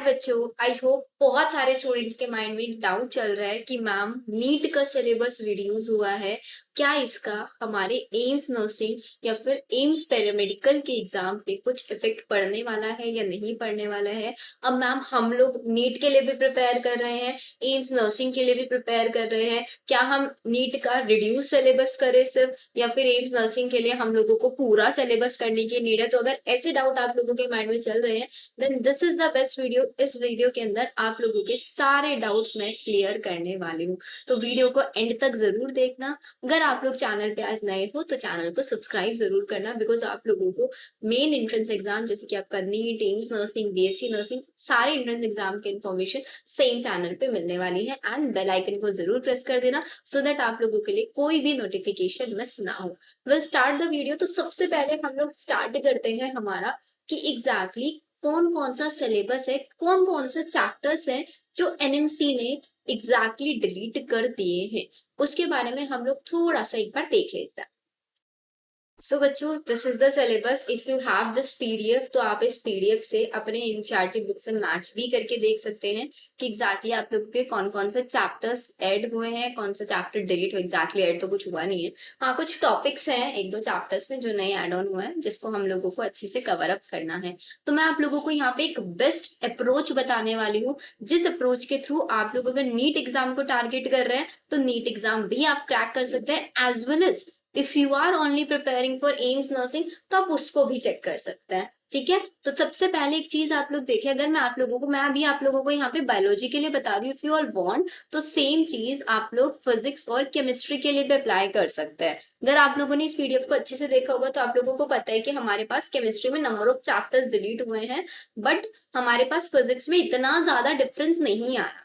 बच्चों, I hope बहुत सारे स्टूडेंट्स के माइंड में एक डाउट चल रहा है कि मैम नीट का सिलेबस रिड्यूस हुआ है, क्या इसका हमारे एम्स नर्सिंग या फिर एम्स पैरामेडिकल के एग्जाम पे कुछ इफेक्ट पड़ने वाला है या नहीं पड़ने वाला है। अब मैम हम लोग नीट के लिए भी प्रिपेयर कर रहे हैं, एम्स नर्सिंग के लिए भी प्रिपेयर कर रहे हैं, क्या हम नीट का रिड्यूस सिलेबस करें सिर्फ, या फिर एम्स नर्सिंग के लिए हम लोगों को पूरा सिलेबस करने की नीड है। तो अगर ऐसे डाउट आप लोगों के माइंड में चल रहे हैं, then this is the best video. इस वीडियो के अंदर आप लोगों के सारे डाउट्स मैं क्लियर करने वाली हूँ, तो वीडियो को एंड तक जरूर देखना। अगर आप लोग चैनल पे आज नए हो तो चैनल को सब्सक्राइब जरूर करना, बिकॉज आप लोगों को मेन एंट्रेंस एग्जाम जैसे कि आपका NEET, AIIMS nursing, BSc nursing, सारे एंट्रेंस एग्जाम की इन्फॉर्मेशन सेम चैनल पे मिलने वाली है। एंड बेल आइकन को जरूर प्रेस कर देना सो दैट आप लोगों के लिए कोई भी नोटिफिकेशन मिस ना हो। Will start the video. तो सबसे पहले हम लोग स्टार्ट करते हैं हमारा कि एग्जैक्टली कौन कौन सा सिलेबस है, कौन कौन से चैप्टर्स हैं जो एनएमसी ने एग्जैक्टली डिलीट कर दिए हैं, उसके बारे में हम लोग थोड़ा सा एक बार देख लेते हैं। सो बच्चों, this is the syllabus. If you have this PDF तो आप इस पीडीएफ से अपने एनसीईआरटी बुक से मैच भी करके देख सकते हैं कि एग्जैक्टली आप लोगों के कौन कौन से चैप्टर्स ऐड हुए हैं, कौन सा चैप्टर डिलीट हुआ। एग्जैक्टली ऐड तो कुछ हुआ नहीं है, हाँ कुछ टॉपिक्स हैं एक दो चैप्टर्स में जो नए ऐड ऑन हुआ है, जिसको हम लोगों को अच्छे से कवर अप करना है। तो मैं आप लोगों को यहाँ पे एक बेस्ट अप्रोच बताने वाली हूँ, जिस अप्रोच के थ्रू आप लोग अगर नीट एग्जाम को टारगेट कर रहे हैं तो नीट एग्जाम भी आप क्रैक कर सकते हैं, as well as if you are only preparing for AIIMS nursing तो आप उसको भी चेक कर सकते हैं। ठीक है, तो सबसे पहले एक चीज आप लोग देखें, अगर मैं आप लोगों को, मैं अभी आप लोगों को यहाँ पे बायोलॉजी के लिए बता रही हूँ, इफ यू ऑल वांट तो सेम चीज आप लोग फिजिक्स और केमिस्ट्री के लिए भी अप्लाई कर सकते हैं। अगर आप लोगों ने इस पीडीएफ को अच्छे से देखा होगा तो आप लोगों को पता है कि हमारे पास केमिस्ट्री में नंबर ऑफ चैप्टर्स डिलीट हुए हैं, बट हमारे पास फिजिक्स में इतना ज्यादा डिफरेंस नहीं आया।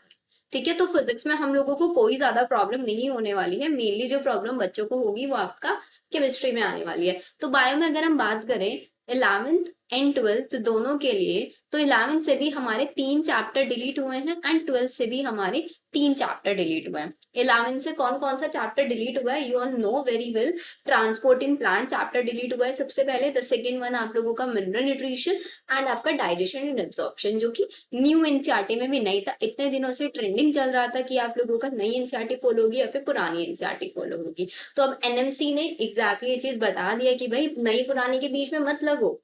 ठीक है, तो फिजिक्स में हम लोगों को कोई ज्यादा प्रॉब्लम नहीं होने वाली है। मेनली जो प्रॉब्लम बच्चों को होगी वो आपका केमिस्ट्री में आने वाली है। तो बायो में अगर हम बात करें 11th एंड 12th दोनों के लिए, तो 11th से भी हमारे 3 चैप्टर डिलीट हुए हैं एंड 12th से भी हमारे 3 चैप्टर डिलीट हुए हैं। 11th से कौन कौन सा चैप्टर डिलीट हुआ है, you all know very well. Transport in plant chapter delete हुआ है सबसे पहले। द सेकेंड वन आप लोगों का मिनरल न्यूट्रिशन एंड आपका डाइजेशन एंड एब्जॉर्प्शन, जो कि न्यू एनसीईआरटी में भी नहीं था। इतने दिनों से ट्रेंडिंग चल रहा था कि आप लोगों का नई एनसीईआरटी फॉलो होगी या फिर पुरानी एनसीईआरटी फॉलो होगी। तो अब एनएमसी ने एग्जैक्टली ये चीज बता दिया कि भाई नई पुरानी के बीच में मत लगो,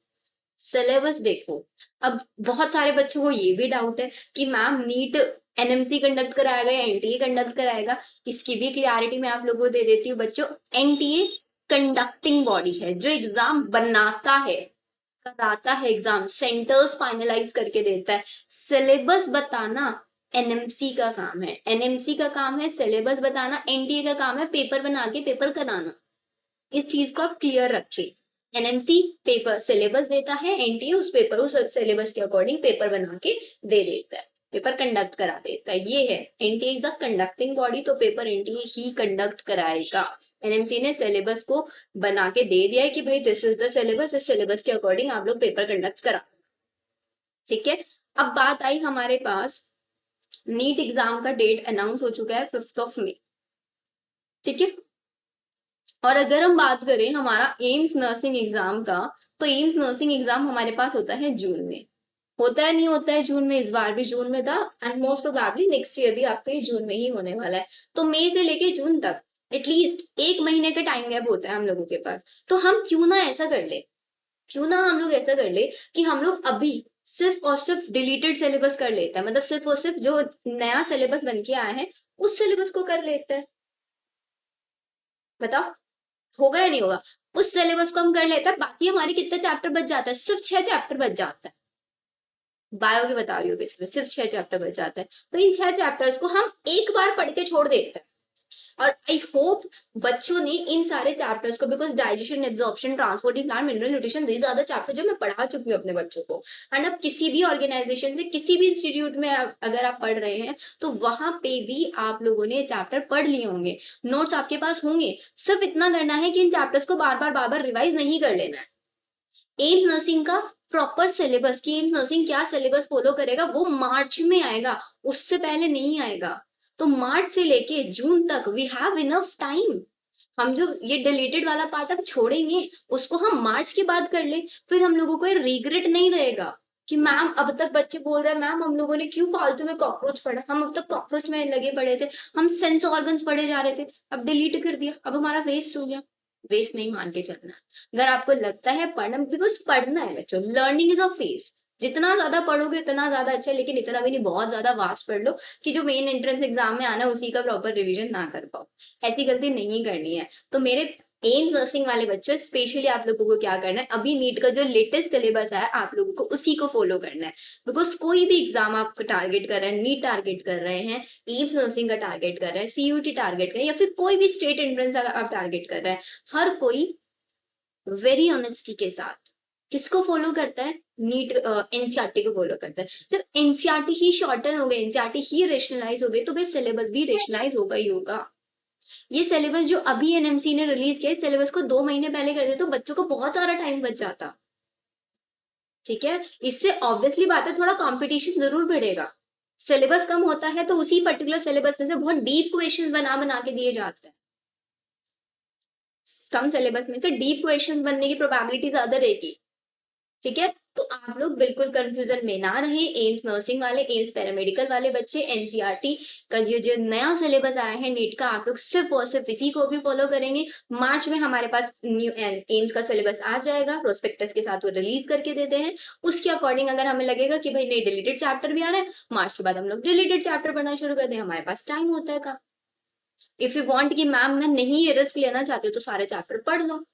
सिलेबस देखो। अब बहुत सारे बच्चों को ये भी डाउट है कि मैम नीट एनएमसी कंडक्ट कराएगा या एनटीए कंडक्ट कराएगा। इसकी भी क्लियरिटी मैं आप लोगों को दे देती हूँ बच्चों। एनटीए कंडक्टिंग बॉडी है जो एग्जाम बनाता है, कराता है, एग्जाम सेंटर्स फाइनलाइज करके देता है। सिलेबस बताना एनएमसी का काम है, एनएमसी का काम है सिलेबस बताना, एनटीए का काम है पेपर बना के पेपर कराना। इस चीज को आप क्लियर रखिए। एनएमसी पेपर सिलेबस देता है, एनटीए उस पेपर उस सिलेबस के अकॉर्डिंग पेपर बना के दे देता है, पेपर कंडक्ट करा देता है। ये है NTA is a conducting body, तो पेपर एनटीए ही कंडक्ट कराएगा। एनएमसी ने सिलेबस को बना के दे दिया है कि भाई दिस इज द सिलेबस, इस सिलेबस के अकॉर्डिंग आप लोग पेपर कंडक्ट करा। ठीक है, अब बात आई हमारे पास नीट एग्जाम का डेट अनाउंस हो चुका है 5th ऑफ मई। ठीक है, और अगर हम बात करें हमारा एम्स नर्सिंग एग्जाम का, तो एम्स नर्सिंग एग्जाम हमारे पास होता है जून में। होता है नहीं होता है जून में, इस बार भी जून में था and most probably next year भी आपका ये जून में ही होने वाला है। तो मई से लेके जून तक एटलीस्ट 1 महीने का टाइम गैप होता है हम लोगों के पास। तो हम क्यों ना ऐसा कर ले, क्यों ना हम लोग ऐसा कर ले कि हम लोग अभी सिर्फ और सिर्फ डिलीटेड सिलेबस कर लेते हैं, मतलब सिर्फ और सिर्फ जो नया सिलेबस बन के आया है उस सिलेबस को कर लेते हैं। बताओ होगा या नहीं होगा? उस सिलेबस को हम कर लेते हैं, बाकी हमारे कितने चैप्टर बच जाता है, सिर्फ 6 चैप्टर बच जाता है। बायो के बता रही हूँ बेसिकली, सिर्फ 6 चैप्टर बच जाता है। तो इन 6 चैप्टर्स को हम एक बार पढ़ के छोड़ देते हैं। और आई होप बच्चों ने इन सारे चैप्टर्स को, because digestion, absorption, transporting plant, mineral nutrition, these are the chapter जो मैं पढ़ा चुकी हूँ अपने बच्चों को। एंड अब किसी भी ऑर्गेनाइजेशन से, किसी भी इंस्टीट्यूट में अगर आप पढ़ रहे हैं तो वहां पे भी आप लोगों ने चैप्टर पढ़ लिए होंगे, नोट्स आपके पास होंगे। सिर्फ इतना करना है कि इन चैप्टर्स को बार बार रिवाइज नहीं कर लेना है। एम्स नर्सिंग का प्रॉपर सिलेबस, कि एम्स नर्सिंग क्या सिलेबस फॉलो करेगा, वो मार्च में आएगा, उससे पहले नहीं आएगा। तो मार्च से लेके जून तक वी हैव इनफ टाइम। हम जो ये डिलीटेड वाला पार्ट हम छोड़ेंगे उसको हम मार्च के बाद कर ले, फिर हम लोगों को रिग्रेट नहीं रहेगा कि मैम अब तक बच्चे बोल रहे हैं मैम हम लोगों ने क्यों फालतू में कॉकरोच पढ़ा, हम अब तक कॉकरोच में लगे पड़े थे, हम सेंस ऑर्गन्स पढ़े जा रहे थे, अब डिलीट कर दिया, अब हमारा वेस्ट हो गया। वेस्ट नहीं मान के चलना है। अगर आपको लगता है पढ़ना, बिकॉज पढ़ना है बच्चों, लर्निंग इज अ फेस, जितना ज्यादा पढ़ोगे उतना ज्यादा अच्छा है, लेकिन इतना भी नहीं बहुत ज्यादा वास्ट पढ़ लो कि जो मेन एंट्रेंस एग्जाम में आना है उसी का प्रॉपर रिवीजन ना कर पाओ। ऐसी गलती नहीं करनी है। तो मेरे एम्स नर्सिंग वाले बच्चों, स्पेशली आप लोगों को क्या करना है, अभी नीट का जो लेटेस्ट सिलेबस है आप लोगों को उसी को फॉलो करना है। बिकॉज कोई भी एग्जाम आप टारगेट कर रहे हैं, नीट टारगेट कर रहे हैं, एम्स नर्सिंग का टारगेट कर रहे हैं, सीयूटी टारगेट कर रहे हैं, या फिर कोई भी स्टेट एंट्रेंस आप टारगेट कर रहे हैं, हर कोई वेरी ऑनेस्टी के साथ किसको फॉलो करता है, नीट एनसीईआरटी को फॉलो करता है। जब एनसीईआरटी ही शॉर्टन हो गई, एनसीईआरटी ही रेशनलाइज हो गई, तो भाई सिलेबस भी रेशनलाइज होगा ही होगा। ये सिलेबस जो अभी एनएमसी ने रिलीज किया, इस सिलेबस को 2 महीने पहले कर दे तो बच्चों को बहुत सारा टाइम बच जाता। ठीक है, इससे ऑब्वियसली बात है थोड़ा कंपटीशन जरूर बढ़ेगा। सिलेबस कम होता है तो उसी पर्टिकुलर सिलेबस में से बहुत डीप क्वेश्चंस बना बना के दिए जाते हैं। कम सिलेबस में से डीप क्वेश्चंस बनने की प्रोबेबिलिटी ज्यादा रहेगी। ठीक है, तो आप लोग बिल्कुल कंफ्यूजन में ना रहे। एम्स नर्सिंग वाले, एम्स पैरामेडिकल वाले बच्चे, एनसीईआरटी का ये जो नया सिलेबस आया है नीट का, आप लोग सिर्फ और सिर्फ इसी को भी फॉलो करेंगे। मार्च में हमारे पास न्यू एम्स का सिलेबस आ जाएगा, प्रोस्पेक्टस के साथ वो रिलीज करके देते हैं। उसके अकॉर्डिंग अगर हमें लगेगा कि भाई नहीं डिलीटेड चैप्टर भी आ रहा है, मार्च के बाद हम लोग डिलीटेड चैप्टर पढ़ना शुरू कर दें, हमारे पास टाइम होता है का। इफ यू वांट कि मैम मैं नहीं ये रिस्क लेना चाहती हूँ, तो सारे चैप्टर पढ़ लो।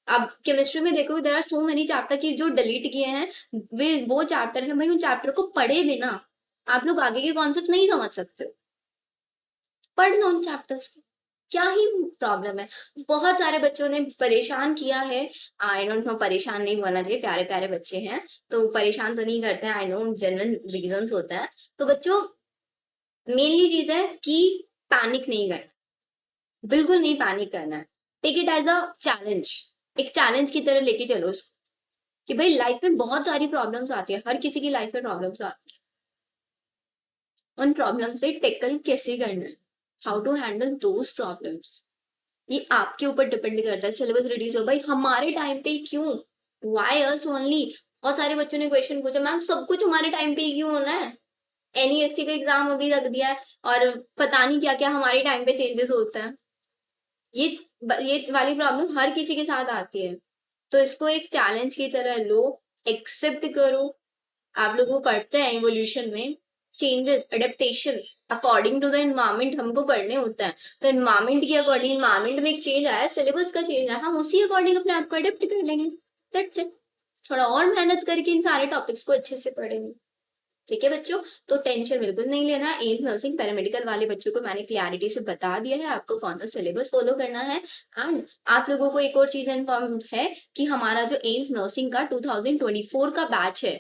अब केमिस्ट्री में देखो, there are so many chapter की जो डिलीट किए हैं, वे वो चैप्टर है भाई, उन चैप्टर को पढ़े बिना आप लोग आगे के कॉन्सेप्ट नहीं समझ सकते हो। पढ़ लो उन चैप्टर्स को, क्या ही प्रॉब्लम है। बहुत सारे बच्चों ने परेशान किया है। आई डोंट नो, परेशान नहीं बोलना चाहिए, प्यारे प्यारे बच्चे हैं तो परेशान तो नहीं करते हैं, आई नो जनरल रीजंस होता है। तो बच्चों, मेनली चीज है कि पैनिक नहीं करना, बिल्कुल नहीं पैनिक करना है। Take it as a challenge, एक चैलेंज की तरह लेके चलो उसको, कि भाई लाइफ में बहुत सारी प्रॉब्लम्स आती है, हर किसी की लाइफ में प्रॉब्लम्स आती है, उन प्रॉब्लम से टेकल कैसे करना है, how to handle those problems, ये आपके ऊपर डिपेंड करता है। सिलेबस रिड्यूस हो भाई हमारे टाइम पे ही क्यों, वाई अल्स ओनली। बहुत सारे बच्चों ने क्वेश्चन पूछा मैम सब कुछ हमारे टाइम पे ही क्यों होना है, एनईएसटी का एग्जाम अभी रख दिया है और पता नहीं क्या क्या हमारे टाइम पे चेंजेस होता है। ये ये वाली प्रॉब्लम हर किसी के साथ आती है। तो इसको एक चैलेंज की तरह लो, एक्सेप्ट करो। आप लोग वो पढ़ते हैं इवोल्यूशन में, changes adaptation according to the environment हमको करने होता है। तो इन्वायरमेंट के अकॉर्डिंग, इन्वायरमेंट में एक चेंज आया, सिलेबस का चेंज आया, हम उसी अकॉर्डिंग अपने आप को अडेप्ट कर लेंगे। That's it. थोड़ा और मेहनत करके इन सारे टॉपिक्स को अच्छे से पढ़ेंगे। ठीक है बच्चों, तो टेंशन बिल्कुल नहीं लेना। एम्स नर्सिंग पैरामेडिकल वाले बच्चों को मैंने क्लैरिटी से बता दिया है आपको कौन सा सिलेबस फॉलो करना है। एंड आप लोगों को एक और चीज इन्फॉर्म है कि हमारा जो एम्स नर्सिंग का 2024 का बैच है,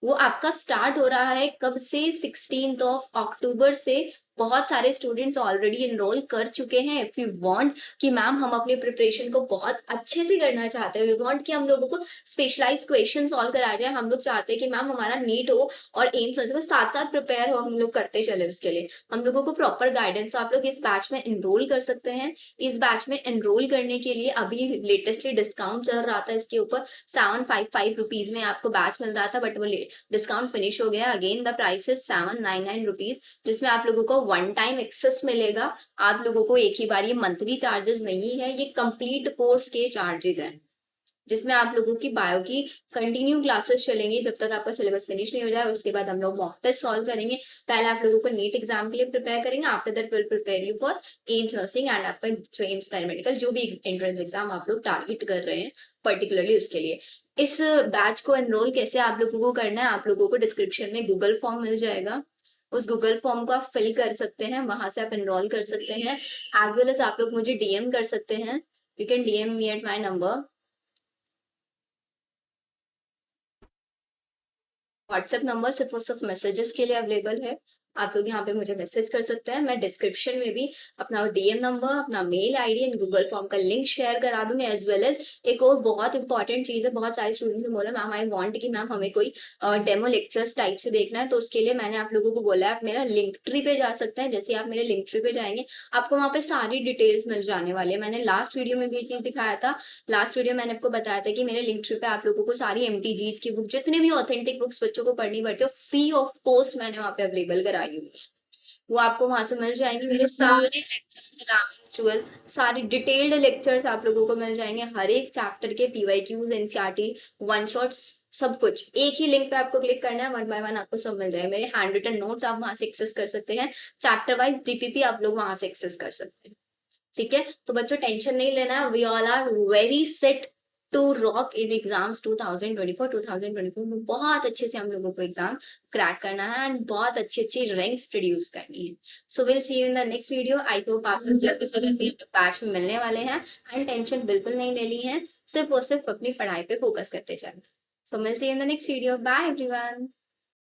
वो आपका स्टार्ट हो रहा है कब से, 16 से। बहुत सारे स्टूडेंट्स ऑलरेडी एनरोल कर चुके हैं। इफ यू वांट कि मैम हम अपने प्रिपरेशन को बहुत अच्छे से करना चाहते हैं, वी वांट कि हम लोगों को स्पेशलाइज क्वेश्चन सॉल्व कराया जाए, हम लोग चाहते हैं कि मैम हमारा नीट हो और एम्स हो, साथ साथ प्रिपेयर हो, हम लोग करते चले उसके लिए हम लोगों को प्रॉपर गाइडेंस, तो आप लोग इस बैच में एनरोल कर सकते हैं। इस बैच में एनरोल करने के लिए अभी लेटेस्टली डिस्काउंट चल रहा था, इसके ऊपर 755 रुपीज में आपको बैच मिल रहा था, बट वो डिस्काउंट फिनिश हो गया। Again the price is 799 rupees, जिसमें आप लोगों को वन टाइम एक्सेस मिलेगा। आप लोगों को एक ही बार, ये मंथली चार्जेस नहीं है, ये कंप्लीट कोर्स के चार्जेस हैं, जिसमें आप लोगों की बायो की कंटिन्यू क्लासेस चलेंगी जब तक आपका सिलेबस फिनिश नहीं हो जाए। उसके बाद हम लोग मॉक टेस्ट सॉल्व करेंगे। पहले आप लोगों को नीट एग्जाम के लिए प्रिपेयर करेंगे, after that will prepare you for AIIMS nursing and आपका जो एम्स पैरामेडिकल, जो भी एंट्रेंस एग्जाम आप लोग टारगेट कर रहे हैं पर्टिकुलरली उसके लिए। इस बैच को एनरोल कैसे आप लोगों को करना है, आप लोगों को डिस्क्रिप्शन में गूगल फॉर्म मिल जाएगा, उस गूगल फॉर्म को आप फिल कर सकते हैं, वहां से आप एनरोल कर सकते हैं। एज वेल एज आप लोग मुझे डीएम कर सकते हैं, you can DM me at my number. WhatsApp number सिर्फ और सिर्फ मैसेजेस के लिए अवेलेबल है, आप लोग यहाँ पे मुझे मैसेज कर सकते हैं। मैं डिस्क्रिप्शन में भी अपना डीएम नंबर, अपना mail ID and Google form का लिंक शेयर करा दूंगी। एज वेल एज एक और बहुत इंपॉर्टेंट चीज है, बहुत सारे स्टूडेंट्स ने बोला मैम आई वांट कि मैम हमें कोई डेमो लेक्चर्स टाइप से देखना है, तो उसके लिए मैंने आप लोगों को बोला है आप मेरा लिंक ट्री पे जा सकते हैं। जैसे आप मेरे लिंक ट्री पे जाएंगे आपको वहाँ पे सारी डिटेल्स मिल जाने वाली है। मैंने लास्ट वीडियो में भी ये चीज दिखाया था। लास्ट वीडियो मैंने आपको बताया था कि मेरे लिंक ट्री पे आप लोगों को सारी एमटीजीज की बुक, जितनी भी ऑथेंटिक बुक्स बच्चों को पढ़नी पड़ती है, फ्री ऑफ कॉस्ट मैंने वहाँ पे अवेलेबल कराई हुई है। वो आपको वहां से मिल जाएंगे। मेरे सारे लेक्चर्स 11 12 सारे डिटेल्ड लेक्चर्स आप लोगों को मिल जाएंगे। हर एक चैप्टर के पीवाईक्यूज, एनसीईआरटी, वन शॉट्स, सब कुछ एक ही लिंक पे आपको क्लिक करना है, वन बाय वन आपको सब मिल जाएगा। मेरे हैंड रिटन नोट्स आप वहां से एक्सेस कर सकते हैं। चैप्टर वाइज डीपीपी आप लोग वहां से एक्सेस कर सकते हैं। ठीक है, तो बच्चों टेंशन नहीं लेना है। We all are very set to rock in exams 2024। 2024 में बहुत अच्छे से हम लोगों को एग्जाम क्रैक करना है एंड बहुत अच्छी अच्छी रैंक्स प्रोड्यूस करनी है। सो will see you in the next video. I hope आप लोग जल्दी से जल्दी हम लोग बैच में मिलने वाले हैं एंड टेंशन बिल्कुल नहीं लेनी है, सिर्फ और सिर्फ अपनी पढ़ाई पे फोकस करते चलना। So will see you in the next video. Bye everyone.